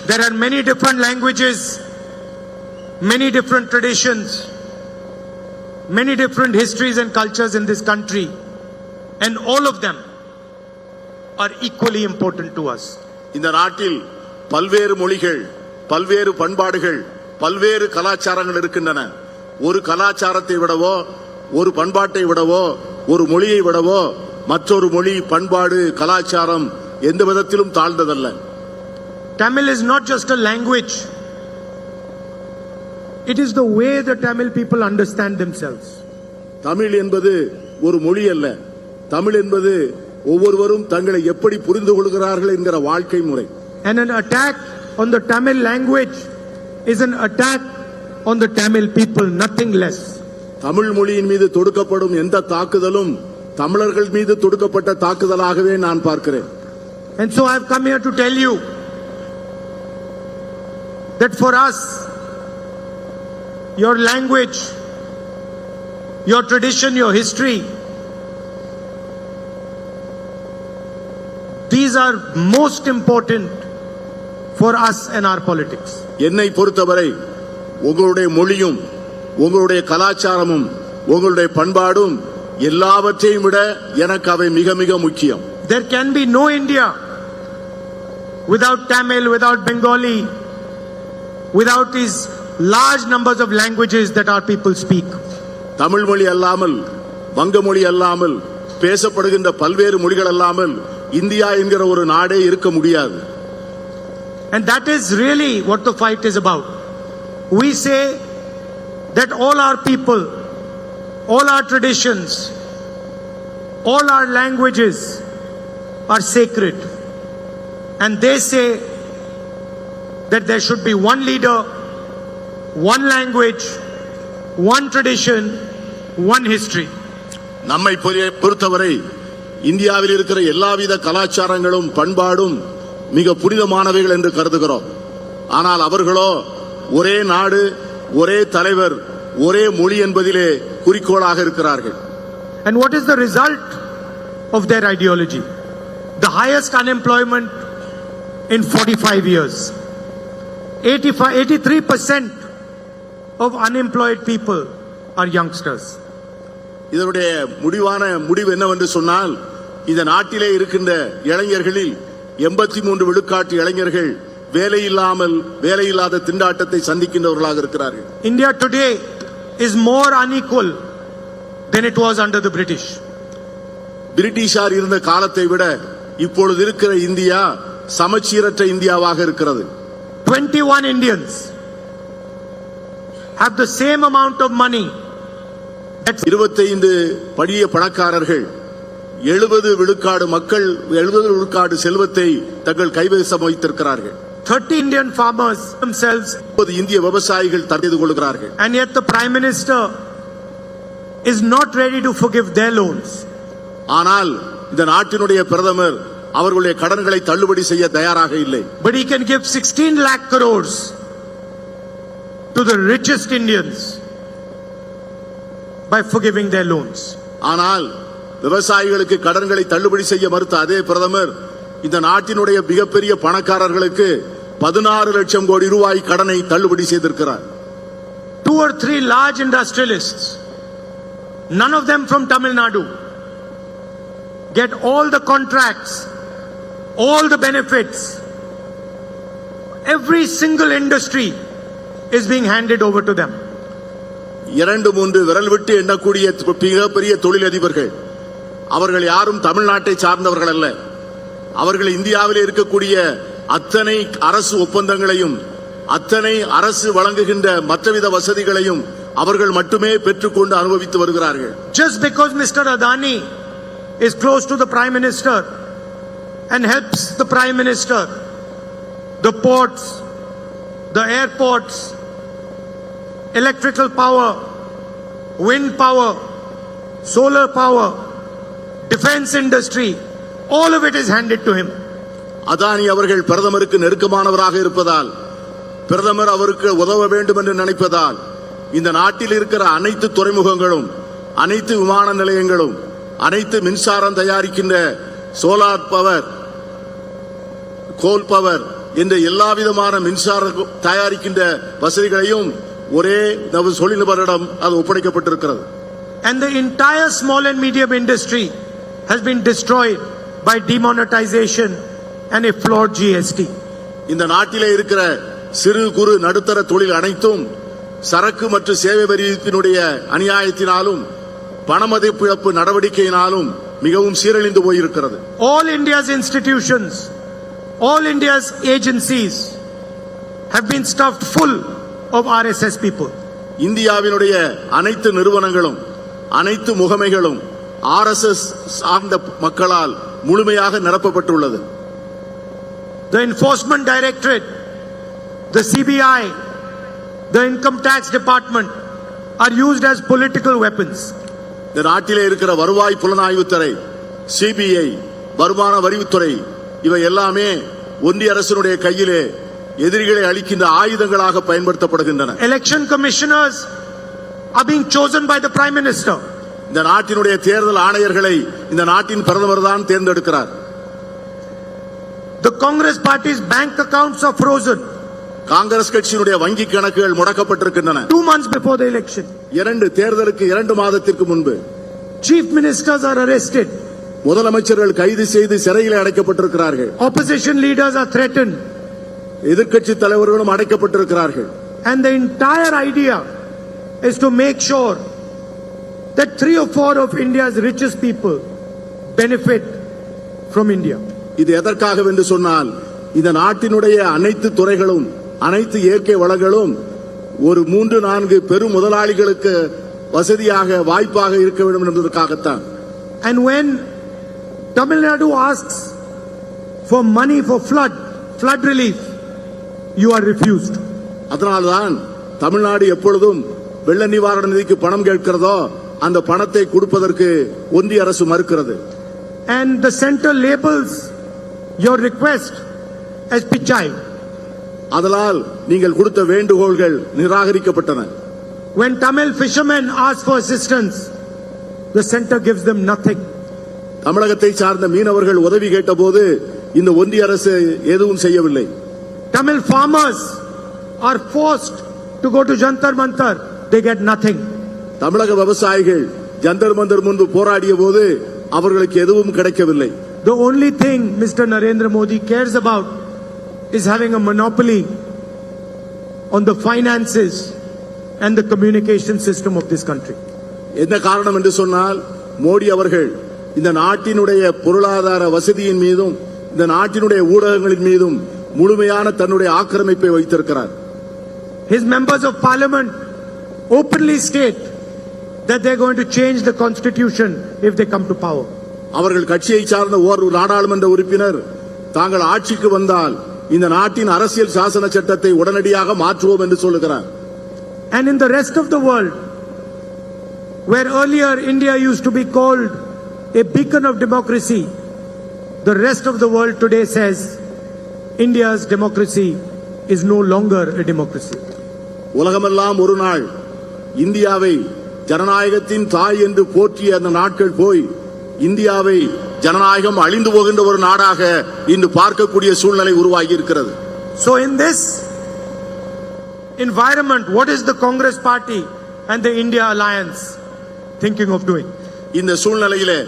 There are many different languages, many different traditions, many different histories and cultures in this country, and all of them are equally important to us. இந்த நாட்டில் பல்வேறு மொழிகள், பல்வேறு பண்பாடுகள், பல்வேறு கலாச்சாரங்கள் இருக்கின்றன. ஒரு கலாச்சாரத்தை விடவோ, ஒரு பண்பாட்டை விடவோ, ஒரு மொழியை விடவோ மற்றொரு மொழி, பண்பாடு, கலாச்சாரம் எந்த விதத்திலும் தாழ்ந்ததல்ல. Tamil is not just a language. It is the way the Tamil people understand themselves. Tamil என்பது ஒரு மொழி அல்ல. தமிழ் என்பது ஒவ்வொருவரும் தங்களை எப்படி புரிந்து கொள்கிறார்கள் என்கிற வாழ்க்கை முறை. And an attack on the Tamil language is an attack on the Tamil people, nothing less. Tamil மொழியின் மீது தொடுக்கப்படும் எந்த தாக்குதலும் தமிழர்கள் மீது தொடுக்கப்பட்ட தாக்குதலாகவே நான் பார்க்கிறேன். And so I have come here to tell you that for us, your language, your tradition, your history, these are most important for us and our politics. என்னை பொறுத்தவரை உங்களுடைய மொழியும் உங்களுடைய கலாச்சாரமும் உங்களுடைய பண்பாடும் எல்லாவற்றையும் விட எனக்கு அவை மிக மிக முக்கியம். There can be no India without Tamil, without Bengali, without these large numbers of languages that our people speak. Tamil மொழி அல்லாமல், வங்க மொழி அல்லாமல், பேசப்படுகின்ற பல்வேறு மொழிகள் அல்லாமல் இந்தியா என்கிற ஒரு நாடே இருக்க முடியாது. And that is really what the fight is about. We say that all our people, all our traditions, all our languages are sacred. And they say that there should be one leader, one language, one tradition, one history. நம்மை பொறுத்தவரை இந்தியாவில் இருக்கிற எல்லாவித கலாச்சாரங்களும் பண்பாடும் மிக புனிதமானவைகள் என்று கருதுகிறோம். ஆனால் அவர்களோ ஒரே நாடு, ஒரே தலைவர், ஒரே மொழி என்பதிலே குறிக்கோளாக இருக்கிறார்கள். And what is the result of their ideology? The highest unemployment in 45 years. 83% of unemployed people are youngsters. இதனுடைய முடிவு என்னவென்று சொன்னால், இந்த நாட்டிலே இருக்கின்ற இளைஞர்களில் 83 விழுக்காட்டு இளைஞர்கள் வேலையில்லாத திண்டாட்டத்தை சந்திக்கின்றவர்களாக இருக்கிறார்கள். India today is more unequal than it was under the British. பிரிட்டிஷார் இருந்த காலத்தை விட இப்பொழுது இருக்கிற இந்தியா சமச்சீரற்ற இந்தியாவாக இருக்கிறது. 21 Indians have the same amount of money. 25 படிய பணக்காரர்கள் 70 விழுக்காடு மக்கள் 70 விழுக்காடு செல்வத்தை தங்கள் கைவசம் வைத்திருக்கிறார்கள். 30 Indian farmers themselves. இந்திய விவசாயிகள் தடுத்து கொள்கிறார்கள். And yet the Prime Minister is not ready to forgive their loans. ஆனால் இந்த நாட்டினுடைய பிரதமர் அவர்களுடைய கடன்களை தள்ளுபடி செய்ய தயாராக இல்லை. But he can give 16 lakh crores to the richest Indians by forgiving their loans. ஆனால் விவசாயிகளுக்கு கடன்களை தள்ளுபடி செய்ய மறுத்த அதே பிரதமர் இந்த நாட்டினுடைய மிகப்பெரிய பணக்காரர்களுக்கு 16 லட்சம் கோடி ரூபாய் கடனை தள்ளுபடி செய்திருக்கிறார். 2 or 3 large industrialists, none of them from Tamil Nadu, get all the contracts, all the benefits. Every single industry is being handed over to them. 2-3 விரல் விட்டு எண்ணக்கூடிய மிகப்பெரிய தொழிலதிபர்கள், அவர்கள் யாரும் தமிழ்நாட்டை சார்ந்தவர்கள் அல்ல. அவர்கள் இந்தியாவில் இருக்கக்கூடிய அத்தனை அரசு ஒப்பந்தங்களையும் அத்தனை அரசு வழங்குகின்ற மற்றவித வசதிகளையும் அவர்கள் மட்டுமே பெற்றுக்கொண்டு அனுபவித்து வருகிறார்கள். Just because Mr. Adani is close to the Prime Minister and helps the Prime Minister, the ports, the airports, electrical power, wind power, solar power, defense industry, all of it is handed to him. Adani அவர்கள் பிரதமருக்கு நெருக்கமானவராக இருப்பதால், பிரதமர் அவருக்கு உதவ வேண்டும் என்று நினைப்பதால் இந்த நாட்டில் இருக்கிற அனைத்து துறைமுகங்களும், அனைத்து விமான நிலையங்களும், அனைத்து மின்சாரம் தயாரிக்கின்ற சோலார் பவர், கோல் பவர், என்ற எல்லா விதமான மின்சார தயாரிக்கின்ற வசதிகளையும் ஒரே தொழில்நுட்பரிடம் அது ஒப்படைக்கப்பட்டிருக்கிறது. And the entire small and medium industry has been destroyed by demonetization and a flawed GST. இந்த நாட்டிலே இருக்கிற சிறு குறு நடுத்தர தொழில் அனைத்தும் சரக்கு மற்றும் சேவை வரியினுடைய அநியாயத்தினாலும் பணமதிப்பு இழப்பு நடவடிக்கையினாலும் மிகவும் சீரழிந்து போயிருக்கிறது. All India's institutions, all India's agencies have been stuffed full of RSS people. இந்தியாவினுடைய அனைத்து நிறுவனங்களும் அனைத்து முகமைகளும் RSS சார்ந்த மக்களால் முழுமையாக நிரப்பப்பட்டுள்ளது. The Enforcement Directorate, the CBI, the Income Tax Department are used as political weapons. இந்த நாட்டிலே இருக்கிற வருவாய் புலனாய்வுத்துறை, CBI, வருமான வரித்துறை இவை எல்லாமே ஒன்றிய அரசினுடைய கையிலே எதிரிகளை அளிக்கின்ற ஆயுதங்களாக பயன்படுத்தப்படுகின்றன. Election commissioners are being chosen by the Prime Minister. இந்த நாட்டினுடைய தேர்தல் ஆணையர்களை இந்த நாட்டின் பிரதமர் தான் தேர்ந்தெடுக்கிறார். The Congress party's bank accounts are frozen. Congress கட்சியினுடைய வங்கி கணக்குகள் முடக்கப்பட்டிருக்கின்றன. 2 months before the election. தேர்தலுக்கு 2 மாதத்திற்கு முன்பு Chief ministers are arrested. முதலமைச்சர்கள் கைது செய்து சிறையில் அடைக்கப்பட்டிருக்கிறார்கள். Opposition leaders are threatened. எதிர்க்கட்சி தலைவர்களும் அடைக்கப்பட்டிருக்கிறார்கள். And the entire idea is to make sure that 3 or 4 of India's richest people benefit from India. இது எதற்காக என்று சொன்னால் இந்த நாட்டினுடைய அனைத்து துறைகளும் அனைத்து இயற்கை வளங்களும் ஒரு 3-4 பெரும் முதலாளிகளுக்கு வசதியாக வாய்ப்பாக இருக்க வேண்டும் என்பதற்காகத்தான். And when Tamil Nadu asks for money for flood relief, you are refused. அதனால்தான் தமிழ்நாடு எப்பொழுதும் வெள்ள நிவாரண நிதிக்கு பணம் கேட்கிறதோ அந்த பணத்தை கொடுப்பதற்கு ஒன்றிய அரசு மறுக்கிறது. And the center labels your request as pichai. அதனால் நீங்கள் கொடுத்த வேண்டுகோள்கள் நிராகரிக்கப்பட்டன. When Tamil fishermen ask for assistance, the center gives them nothing. தமிழகத்தை சார்ந்த மீனவர்கள் உதவி கேட்டபோது இந்த ஒன்றிய அரசு எதுவும் செய்யவில்லை. Tamil farmers are forced to go to Jantar Mantar, they get nothing. தமிழக விவசாயிகள் ஜந்தர் மந்தர் முன்பு போராடிய போது அவர்களுக்கு எதுவும் கிடைக்கவில்லை. The only thing Mr. Narendra Modi cares about is having a monopoly on the finances and the communication system of this country. என்ன காரணம் என்று சொன்னால் மோடி அவர்கள் இந்த நாட்டினுடைய பொருளாதார வசதியின் மீதும் இந்த நாட்டினுடைய ஊடகங்களின் மீதும் முழுமையான தன்னுடைய ஆக்கிரமிப்பை வைத்திருக்கிறார். His members of parliament openly state that they're going to change the constitution if they come to power. அவர்கள் கட்சியை சார்ந்த ஒரு நாடாளுமன்ற உறுப்பினர் தாங்கள் ஆட்சிக்கு வந்தால் இந்த நாட்டின் அரசியல் சாசன சட்டத்தை உடனடியாக மாற்றுவோம் என்று சொல்லுகிறார். And in the rest of the world, where earlier India used to be called a beacon of democracy, the rest of the world today says India's democracy is no longer a democracy. உலகமெல்லாம் ஒரு நாள் இந்தியாவை ஜனநாயகத்தின் தாய் என்று போற்றிய அந்த நாட்கள் போய் இந்தியாவை ஜனநாயகம் அழிந்து போகின்ற ஒரு நாடாக இன்று பார்க்கக்கூடிய சூழ்நிலை உருவாகி இருக்கிறது. So in this environment, what is the Congress party and the India alliance thinking of doing? இந்த சூழ்நிலையிலே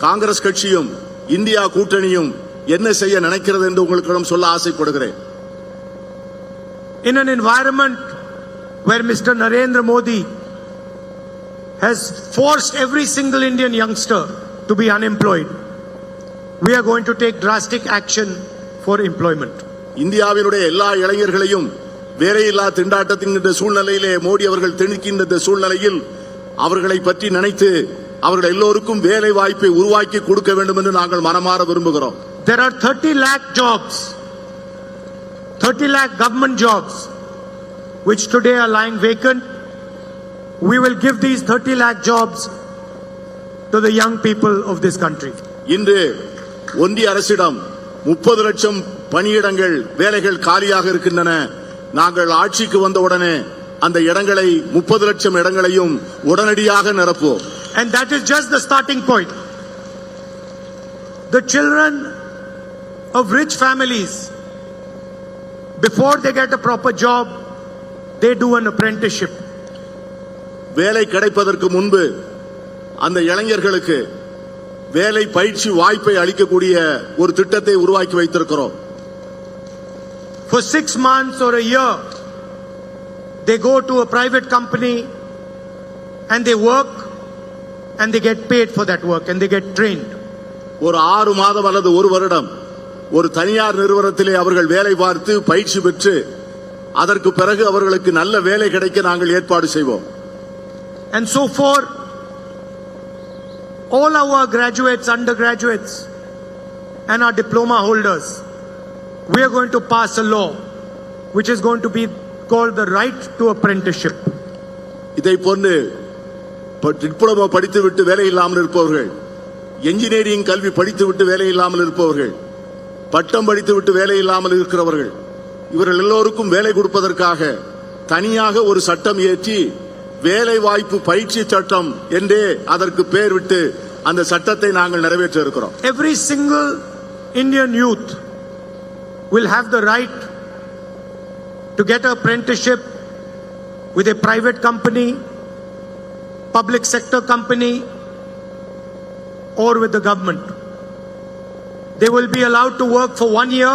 காங்கிரஸ் கட்சியும் இந்தியா கூட்டணியும் என்ன செய்ய நினைக்கிறது என்று உங்களுக்கு சொல்ல ஆசைப்படுகிறேன். In an environment where Mr. Narendra Modi has forced every single Indian youngster to be unemployed, we are going to take drastic action for employment. இந்தியாவினுடைய எல்லா இளைஞர்களையும் வேலையில்லா திண்டாட்டத்தின் சூழ்நிலையிலே மோடி அவர்கள் திணிக்கின்ற சூழ்நிலையில் அவர்களை பற்றி நினைத்து அவர்கள் எல்லோருக்கும் வேலை வாய்ப்பை உருவாக்கி கொடுக்க வேண்டும் என்று நாங்கள் மனமாற விரும்புகிறோம். There are 30 lakh jobs, 30 lakh government jobs which today are lying vacant. We will give these 30 lakh jobs to the young people of this country. இன்று ஒன்றிய அரசிடம் 30 லட்சம் பணியிடங்கள் வேலைகள் காலியாக இருக்கின்றன. நாங்கள் ஆட்சிக்கு வந்தவுடனே அந்த இடங்களை 30 லட்சம் இடங்களையும் உடனடியாக நிரப்புவோம். And that is just the starting point. The children of rich families Before they get a proper job, they do an apprenticeship. வேலை கிடைப்பதற்கு முன்பு அந்த இளைஞர்களுக்கு வேலை பயிற்சி வாய்ப்பை அளிக்கக்கூடிய ஒரு திட்டத்தை உருவாக்கி வைத்திருக்கிறோம். For 6 months or a year, they go to a private company and they work and they get paid for that work and they get trained. ஒரு 6 மாதம் அல்லது ஒரு வருடம் ஒரு தனியார் நிறுவனத்திலே அவர்கள் வேலை பார்த்து பயிற்சி பெற்று அதற்கு பிறகு அவர்களுக்கு நல்ல வேலை கிடைக்க நாங்கள் ஏற்பாடு செய்வோம். And so for all our graduates, undergraduates and our diploma holders, we are going to pass a law which is going to be called the right to apprenticeship. இதை போன்று டிப்ளமோ படித்துவிட்டு வேலை இல்லாமல் இருப்பவர்கள், என்ஜினியரிங் கல்வி படித்துவிட்டு வேலை இல்லாமல் இருப்பவர்கள், பட்டம் படித்துவிட்டு வேலை இல்லாமல் இருக்கிறவர்கள், இவர்கள் எல்லோருக்கும் வேலை கொடுப்பதற்காக தனியாக ஒரு சட்டம் இயற்றி வேலை வாய்ப்பு பயிற்சி சட்டம் என்றே அதற்கு பெயர் விட்டு அந்த சட்டத்தை நாங்கள் நிறைவேற்ற இருக்கிறோம். Every single Indian youth will have the right to get an apprenticeship with a private company, public sector company, or with the government. They will be allowed to work for 1 year.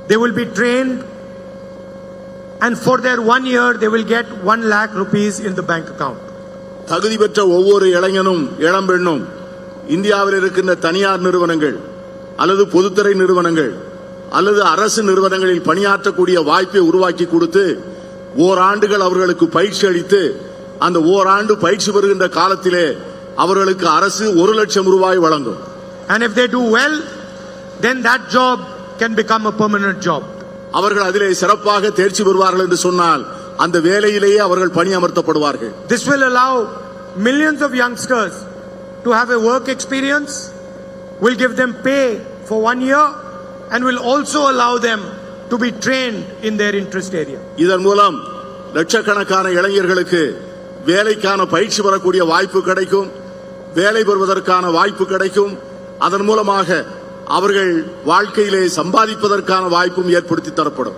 They will be trained, and for their 1 year, they will get 1 lakh rupees in the bank account. தகுதி பெற்ற ஒவ்வொரு இளைஞனும் இளம்பெண்ணும் இந்தியாவில் இருக்கின்ற தனியார் நிறுவனங்கள் அல்லது பொதுத்துறை நிறுவனங்கள் அல்லது அரசு நிறுவனங்களில் பணியாற்றக்கூடிய வாய்ப்பை உருவாக்கி கொடுத்து ஓராண்டுகள் அவர்களுக்கு பயிற்சி அளித்து அந்த ஓராண்டு பயிற்சி பெறுகின்ற காலத்திலே அவர்களுக்கு அரசு 1 லட்சம் ரூபாய் வழங்கும். And if they do well, then that job can become a permanent job. அவர்கள் அதிலே சிறப்பாக தேர்ச்சி பெறுவார்கள் என்று சொன்னால் அந்த வேலையிலேயே அவர்கள் பணியமர்த்தப்படுவார்கள். This will allow millions of youngsters to have a work experience, will give them pay for 1 year, and will also allow them to be trained in their interest area. இதன் மூலம் லட்சக்கணக்கான இளைஞர்களுக்கு வேலைக்கான பயிற்சி பெறக்கூடிய வாய்ப்பு கிடைக்கும், வேலை பெறுவதற்கான வாய்ப்பு கிடைக்கும். அதன் மூலமாக அவர்கள் வாழ்க்கையிலே சம்பாதிப்பதற்கான வாய்ப்பும் ஏற்படுத்தி தரப்படும்.